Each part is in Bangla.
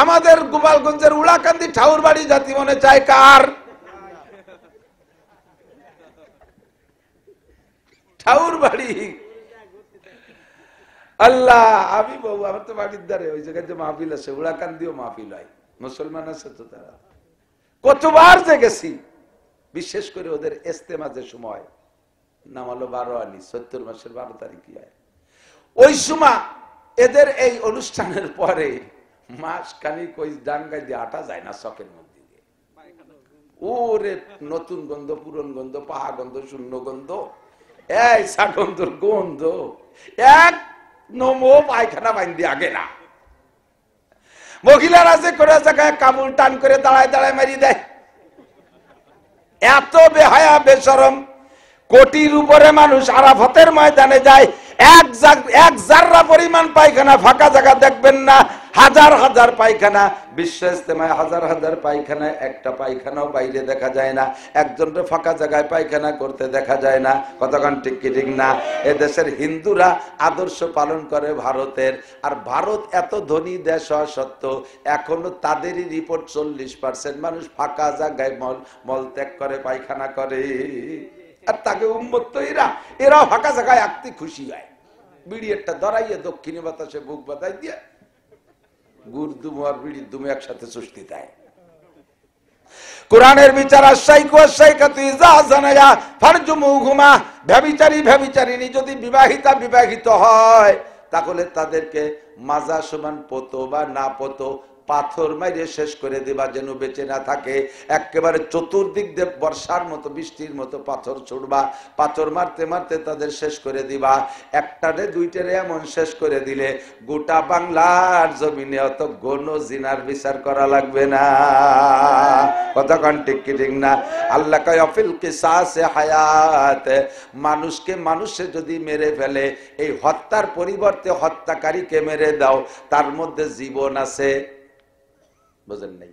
আমাদের গোপালগঞ্জের উড়াকান্দি ঠাউর বাড়ি জাতি মনে চায় কার? ঠাউর বাড়ি। আল্লাহ, আমি বউ, আমার তো বাড়ির ধারে ওই জায়গায় যে মাহফিল আছে, উড়াকান্দিও মাহফিল হয়, মুসলমান আছে তো তারা। কতবার যে গেছি, বিশেষ করে ওদের ইস্তেমাজের সময়, নাম হলো 12 আনি, 70 মাসের 12 তারিখ হয়। ওই সময় এদের এই অনুষ্ঠানের পরে মাস খানিক ওই ডাঙ্গাই দিয়ে আটা যায় না চকের মধ্যে দিয়ে। ওরে নতুন গন্ধ, পুরন গন্ধ, পাহা গন্ধ, শূন্য গন্ধ, এই সাগন্ধর গন্ধ, এক নমো পায়খানা বাইন্দি আগে না। মহিলারা যে করে জায়গায় কামড় টান করে দাঁড়ায় দাঁড়ায় মারি দেয়। এত বেহায়া বেশরম। কোটির উপরে মানুষ আরাফাতের ময়দানে যায়, এক জাররা পরিমাণ পায়খানা ফাঁকা জায়গা দেখবেন না, হাজার হাজার পায়খানা। বিশ্ব ইজতেমায় হাজার হাজার পায়খানা, একটা পায়খানাও বাইরে দেখা যায় না, একজনকে ফাঁকা জায়গায় পায়খানা করতে দেখা যায় না। কতক্ষণ ঠিক কি ঠিক না? এদেশের হিন্দুরা আদর্শ পালন করে ভারতের, আর ভারত এত ধনী দেশ হওয়া সত্ত্বেও এখনো তাদেরই রিপোর্ট 40% মানুষ ফাঁকা জায়গায় মলত্যাগ করে, পায়খানা করে। আর তাকে উম্মত এরাও ফাঁকা জায়গায় আঁকতে খুশি হয়। বিড়ি একটা ধরাইয়ে দক্ষিণী বাতাসে বুক বাতাই দিয়ে গুড় দুমু আর বিড়ির দুমু একসাথে সুষ্টি দেয়। কোরআনের বিচার ব্যভিচারিণী যদি বিবাহিত হয়, তাহলে তাদেরকে মাজা সমান পতো বা না পতো পাথর মাইরে শেষ করে দিবা, যেন বেঁচে না থাকে। একেবারে চতুর্দিক দিয়ে বর্ষার মতো, বৃষ্টির মতো পাথর ছুড়বা, পাথর মারতে মারতে তাদের শেষ করে দিবা। একটারে দুইটারে এমন শেষ করে দিলে গোটা বাংলার জমিনে অত গণ জিনার বিচার করা লাগবে না। কতক্ষণ ঠিক কি ঠিক না? আল্লাহ কয় অফিল কিসাসে হায়াত, মানুষকে মানুষে যদি মেরে ফেলে, এই হত্যার পরিবর্তে হত্যাকারীকে মেরে দাও, তার মধ্যে জীবন আছে। বুঝেন নাই?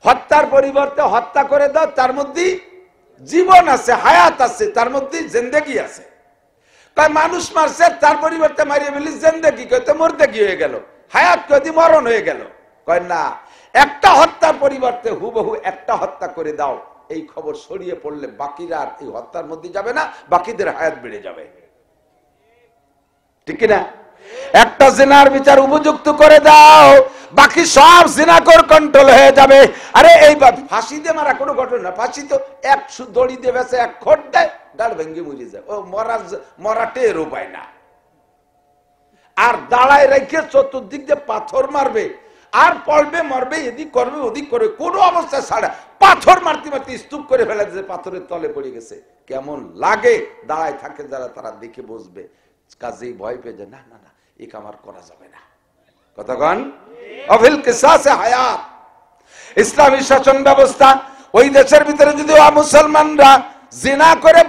হত্যার পরিবর্তে হত্যা করে দাও, তার মধ্যে জীবন আছে, হায়াত আছে, তার মধ্যে জিন্দেগি আছে। তাই মানুষ মারছে, তার পরিবর্তে মারিয়ে ফেলি জিন্দেগি, কইতে মরদেগি হয়ে গেল, হায়াত কইতে মরণ হয়ে গেল। কয় না, একটা হত্যার পরিবর্তে হুবহু একটা হত্যা করে দাও, এই খবর ছড়িয়ে পড়লে বাকিরা আর এই হত্যার মধ্যে যাবে না, বাকিদের হায়াত বেড়ে যাবে। ঠিক না? একটা জিনার বিচার উপযুক্ত করে দাও, বাকি সব জিনাকর কন্ট্রোল হয়ে যাবে। আরে এই ফাঁসি দিয়ে মারা কোনো ঘটনা, ফাঁসি তো এক দড়ি দিয়ে বেছে, এক খোট দেয়, ডাল ভেঙ্গে মরে যায়, ও মরা টের উপায় না। আর দাঁড়ায় রেখে চতুর্দিক দিয়ে পাথর মারবে, আর পড়বে মরবে, এদিক করবে ওদিক করবে, কোনো অবস্থা ছাড়া পাথর মারতে মারতে স্তূপ করে ফেলে, যে পাথরের তলে পড়ে গেছে। কেমন লাগে? দাঁড়ায় থাকে যারা, তারা দেখে বসবে, কাজেই ভয় পেয়ে যায়, না না না, এ কামার করা যাবে না। কতক্ষণ? অফিল কিসাসে হায়াত। ইসলামী শাসন ব্যবস্থা, ওই দেশের ভিতরে যদি মুসলমানরা জিনা করে,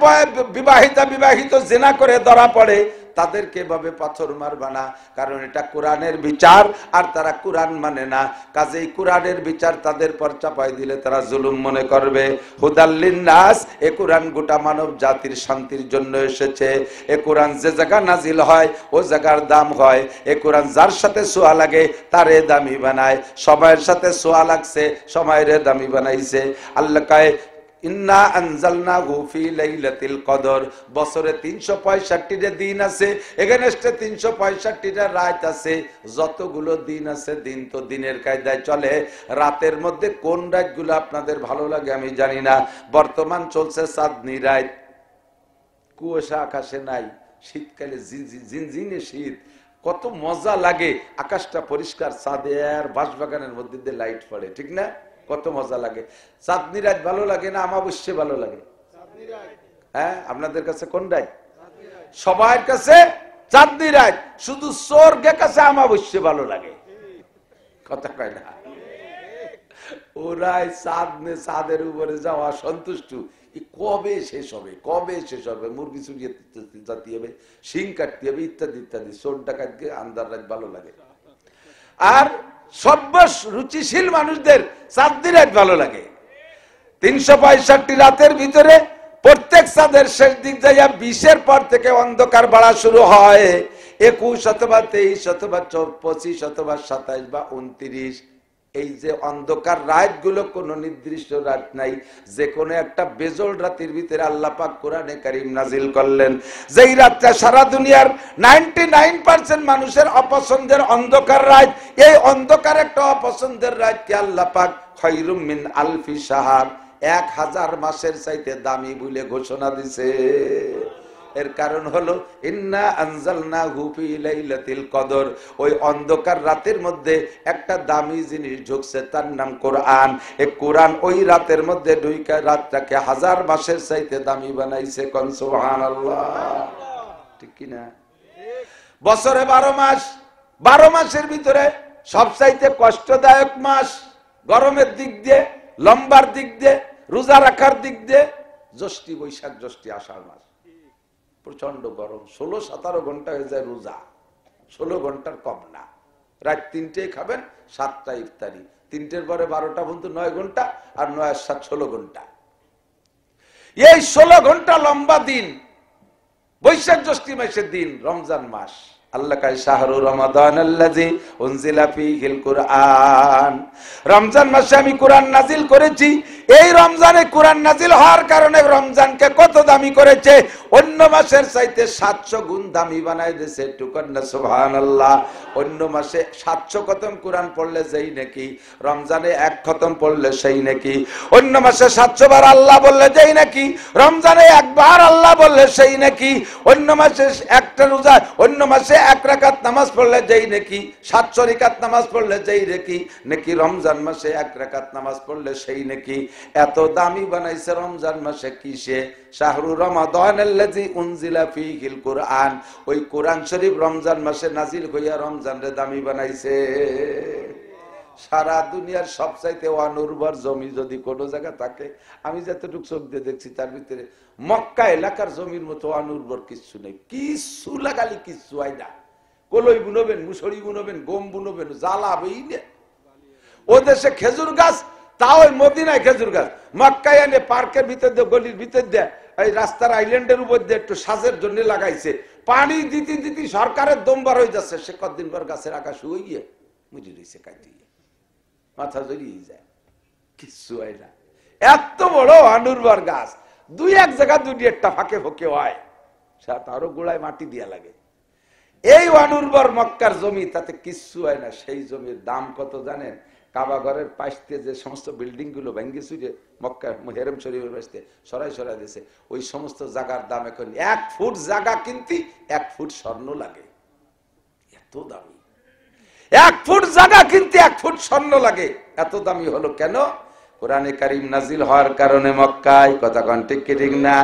বিবাহিত জিনা করে ধরা পড়ে, তাদেরকে এভাবে পাথর মারবা না, কারণ এটা কোরআনের বিচার, আর তারা কোরআন মানে না। কাজেই কোরআনের বিচার তাদের পর চাপাই দিলে তারা জুলুম মনে করবে। হুদাল্লিন নাস, এ কোরআন গোটা মানব জাতির শান্তির জন্য এসেছে। এ কোরআন যে জায়গা নাজিল হয়, ও জায়গার দাম হয়। এ কোরআন যার সাথে সোয়া লাগে, তারে দামি বানায়। সময়ের সাথে সোয়া লাগছে, সময়ের দামি বানাইছে। আল্লাহ কয়, ইন্না আনজালনাহু ফি লাইলাতিল কদর। বছরে 365টা দিন আছে, এখানে 365টা রাত আছে। যতগুলো দিন আছে, দিন তো দিনের কায়দায় চলে। রাতের মধ্যে কোন রাতগুলো আপনাদের ভালো লাগে আমি জানি না। বর্তমান চলছে চাঁদনি রাত, কুয়াশা আকাশে নাই, শীতকালে ঝিনঝিনে শীত, কত মজা লাগে। আকাশটা পরিষ্কার, চাঁদের বাঁশবাগানের মধ্যে দিয়ে লাইট পড়ে, ঠিক না? কত মজা লাগে। চাঁদনি রাত ভালো লাগে না আমাবস্যা ভালো লাগে? হ্যাঁ, আপনাদের কাছে কোন রাত? সবার কাছে চাঁদনি রাত, শুধু স্বর্গের কাছে আমাবস্যা ভালো লাগে। কথা কয় না? ওরাই চাঁদের উপরে যাওয়া সন্তুষ্ট। কবে শেষ হবে, কবে শেষ হবে? মুরগি চুরিয়ে জাতি হবে, শিং কাটতে হবে, ইত্যাদি ইত্যাদি। চোর ডাকাতকে আন্দার রাত ভালো লাগে। আর সর্ব রুচিশীল মানুষদের চাঁদনি রাত ভালো লাগে। 365 রাতের ভিতরে প্রত্যেক চাঁদের শেষ দিক যাইয়া 20-এর পর থেকে অন্ধকার বাড়া শুরু হয়। 21 অথবা 23 অথবা 25 অথবা 27 বা 29, এই যে অন্ধকার রাতগুলো কোনো নির্দিষ্ট রাত নাই, যে কোনো একটা বেজল রাতের ভিতরে আল্লাহ পাক কোরআনে কারীম নাজিল করলেন। যেই রাতটা সারা দুনিয়ার 99% মানুষের অপছন্দের অন্ধকার রাত, এই অন্ধকার একটা অপছন্দের রাতকে আল্লাহ পাক খায়রুম মিন আলফি শাহর, 1000 মাসের চাইতে দামি বলে ঘোষণা দিছে। এর কারণ হলো ইন্না আনজালনাহু ফি লাইলাতিল কদর, ওই অন্ধকার রাতের মধ্যে একটা দামি জিনিস ঢুকছে, তার নাম কোরআন। এই কোরআন ওই রাতের মধ্যে ঢুইকা রাতটাকে 1000 মাসের চাইতে দামি বানাইছে। কোন সুবহানাল্লাহ, ঠিক কি না? বছরে 12 মাস, 12 মাসের ভিতরে সবচাইতে কষ্টদায়ক মাস গরমের দিক দিয়ে, লম্বার দিক দিয়ে, রোজা রাখার দিক দিয়ে জ্যৈষ্ঠ, বৈশাখ, জ্যৈষ্ঠ, আষাঢ় মাস। প্রচন্ড গরম, 16-17 ঘন্টা হয়ে যায় রোজা, 16 ঘন্টার কম না। রাত 3টায় খাবেন, 7টা ইফতারি, 3টের পরে 12টা পর্যন্ত 9 ঘন্টা, আর 9 আর 7 16 ঘন্টা। এই 16 ঘন্টা লম্বা দিন বৈশাখ জ্যৈষ্ঠ মাসের দিন, রমজান মাস। আল্লাহ কয় শাহরু রমাদানাল্লাযী উনজিলা ফীহিল কুরআন, রমজান মাসে আমি কোরআন নাজিল করেছি। এই রমজানে কোরআন নাজিল হওয়ার কারণে রমজানকে কত দামি করেছে, অন্য মাসের চাইতে 700 গুণ দামি বানাই দিয়েছে। একটু কন্যা সুবহানাল্লাহ। অন্য মাসে 700 খতম কোরআন পড়লে যেই নাকি, রমজানে 1 খতম পড়লে সেই নাকি। অন্য মাসে 700 বার আল্লাহ বললে যেই নাকি, রমজানে 1 বার আল্লাহ বললে সেই নাকি। অন্য মাসে একটা রোজা, অন্য মাসে 1 রাকাত নামাজ পড়লে যেই নাকি, 700 রাকাত নামাজ পড়লে যেই নাকি, রমজান মাসে 1 রাকাত নামাজ পড়লে সেই নাকি। এত দামি বানাইছে রমজান মাসে কিসে? শাহরু রমাদানাল্লাযী উনজিলা ফীহিল কুরআন, ওই কোরআন শরীফ রমজান মাসে নাজিল হইয়া রমজানরে দামি বানাইছে। সারা দুনিয়ার সবচাইতে অনুর্বর জমি যদি কোনো জায়গা থাকে, আমি যতটুকু চোখ দিয়ে দেখছি তার ভিতরে মক্কা এলাকার জমির মতো অনুর্বর কিছু নেই। কিছু লাগালি কিছু হয় না। কলই বুনবেন, মুসড়ি বুনবেন, গম বুনবেন, জ্বালাবেই না। ও দেশে খেজুর গাছ, তাও মদিনায় খেজুর গাছ, মক্কায় এনে পার্কের ভিতর দিয়ে, গলির ভিতর দিয়ে, এই রাস্তার আইল্যান্ডের উপর দিয়ে একটু সাজের জন্য লাগাইছে। পানি দিতে দিতে সরকারের দমবার হয়ে যাচ্ছে। সে কতদিন পর গাছের আকাশ হয়ে গিয়ে মুড়ি রয়েছে, কাটি মাথা জড়িয়ে যায়, কিচ্ছু হয় না। এত বড় অনুর্বর গাছ, 2-1 জায়গা 2-1টা ফাঁকে ফোকে হয়, তারও গোড়ায় মাটি দিয়া লাগে। এই অনুর্বর মক্কার জমি, তাতে কিচ্ছু হয় না। সেই জমির দাম কত জানেন? কাবা ঘরের পাশে যে সমস্ত বিল্ডিং গুলো ভেঙ্গে চুরে মক্কা হেরেম শরীফের পাশে সরাই সরাই দিয়েছে, ওই সমস্ত জায়গার দাম এখন 1 ফুট জায়গা কিনতে 1 ফুট স্বর্ণ লাগে। এত দামি 1 ফুট জায়গা কিনতে 1 ফুট স্বর্ণ লাগে। এত দামি হলো কেন? কোরআনে কারীম নাজিল হওয়ার কারণে মক্কায়, কথা কোন ঠিক কি ঠিক না?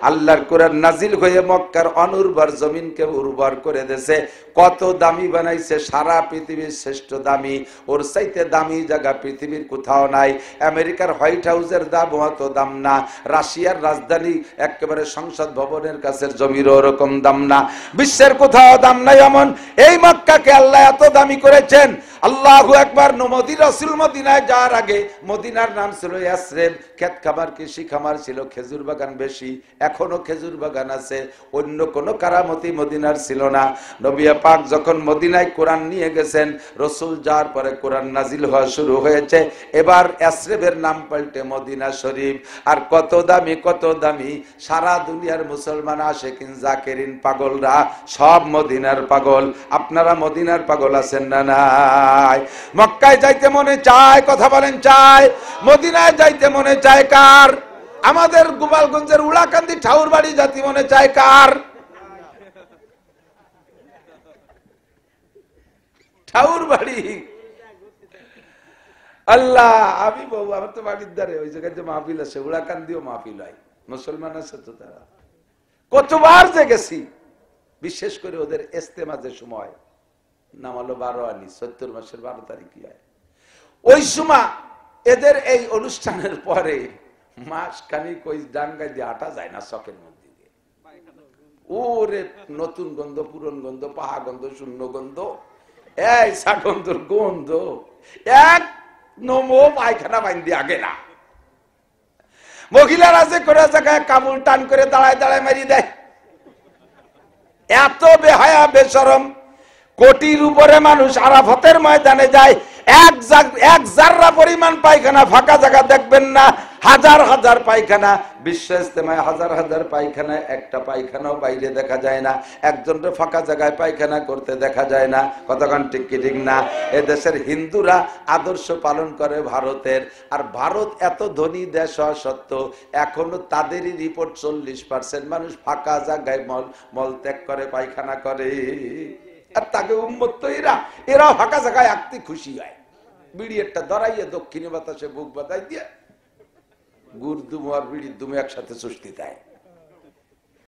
আল্লাহর কোরআন নাজিল হয়ে মক্কার অনুর্বর জমিনকে উর্বর করে দিয়েছে। কত দামি বানাইছে, সারা পৃথিবীর শ্রেষ্ঠ দামি। ওর চাইতে দামি জায়গা পৃথিবীর কোথাও নাই। আমেরিকার হোয়াইট হাউসের দাম অত দাম না, রাশিয়ার রাজধানী একেবারে সংসদ ভবনের কাছের জমির ওরকম দাম না, বিশ্বের কোথাও দাম নাই এমন এই মক্কাকে আল্লাহ এত দামি করেছেন। আল্লাহু আকবার। নবী রাসূল মদিনায় যাওয়ার আগে মদিনার নাম ছিল ইয়াসরিব। ক্ষেত খামার, কৃষি খামার ছিল, খেজুর বাগান বেশি, এখনো খেজুর বাগান আছে। অন্য কোনো কারামতি মদিনার ছিল না। নবী পাক যখন মদিনায় কোরআন নিয়ে গেছেন, রাসূল যাওয়ার পরে কোরআন নাজিল হওয়া শুরু হয়েছে। এবার ইয়াসরিবের নাম পাল্টে মদিনা শরীফ। আর কত দামি, কত দামি। সারা দুনিয়ার মুসলমান আশিকিন জাকিরিন পাগলরা সব মদিনার পাগল। আপনারা মদিনার পাগল আছেন না? নাই। মক্কায় যাইতে মনে চায়, কথা বলেন চায়? মদিনায় যাইতে মনে চায় কার? আমাদের গোপালগঞ্জের উড়াকান্দি ঠাউর বাড়ি যাতে মনে চায় কার? ঠাউর বাড়ি। আল্লাহ, আমি বউ, আমার তো বাড়ির ধারে ওই জায়গায় যে মাহফিল আছে, উড়াকান্দিও মাহফিল হয়, মুসলমান আছে তো তারা। কতবার যে গেছি, বিশেষ করে ওদের ইস্তেমাজের সময়, নাম হলো 12 আনি, 70 মাসের 12 তারিখ হয়। ওই সময় এদের এই অনুষ্ঠানের পরে মাস খানিক ওই ডাঙ্গায় দিয়ে হাঁটা যায় না, চকের মধ্যে দিয়ে। ওরে নতুন গন্ধ, পুরন গন্ধ, পাহা গন্ধ, শূন্য গন্ধ, এই সাগন্ধর গন্ধ, এক নমো পায়খানা বাইন্দি আগে না। মহিলারা যে করে জায়গায় কামুল টান করে দাঁড়ায় দাঁড়ায় মারি দেয়। এত বেহায়া বেশরম। কোটির উপরে মানুষ আরাফাতের ময়দানে যায়, এক জাররা পরিমাণ পায়খানা ফাঁকা জায়গা দেখবেন না, হাজার হাজার পায়খানা। বিশ্ব ইজতেমায় হাজার হাজার পায়খানা, একটা পায়খানাও বাইরে দেখা যায় না, একজনটা ফাঁকা জায়গায় পায়খানা করতে দেখা যায় না। কতক্ষণ ঠিক কি ঠিক না? এদেশের হিন্দুরা আদর্শ পালন করে ভারতের, আর ভারত এত ধনী দেশ হওয়া সত্ত্বেও এখনো তাদেরই রিপোর্ট 40% মানুষ ফাঁকা জায়গায় মলত্যাগ করে, পায়খানা করে। আর তাকে উম্মত তো এরাও ফাঁকা জায়গায় আঁকতে খুশি হয়। বিড়ি একটা ধরাইয়ে দক্ষিণী বাতাসে বুক বাতাই দিয়ে গুড় দুমো আর বিড়ির দুমো একসাথে চুষ্টি দেয়।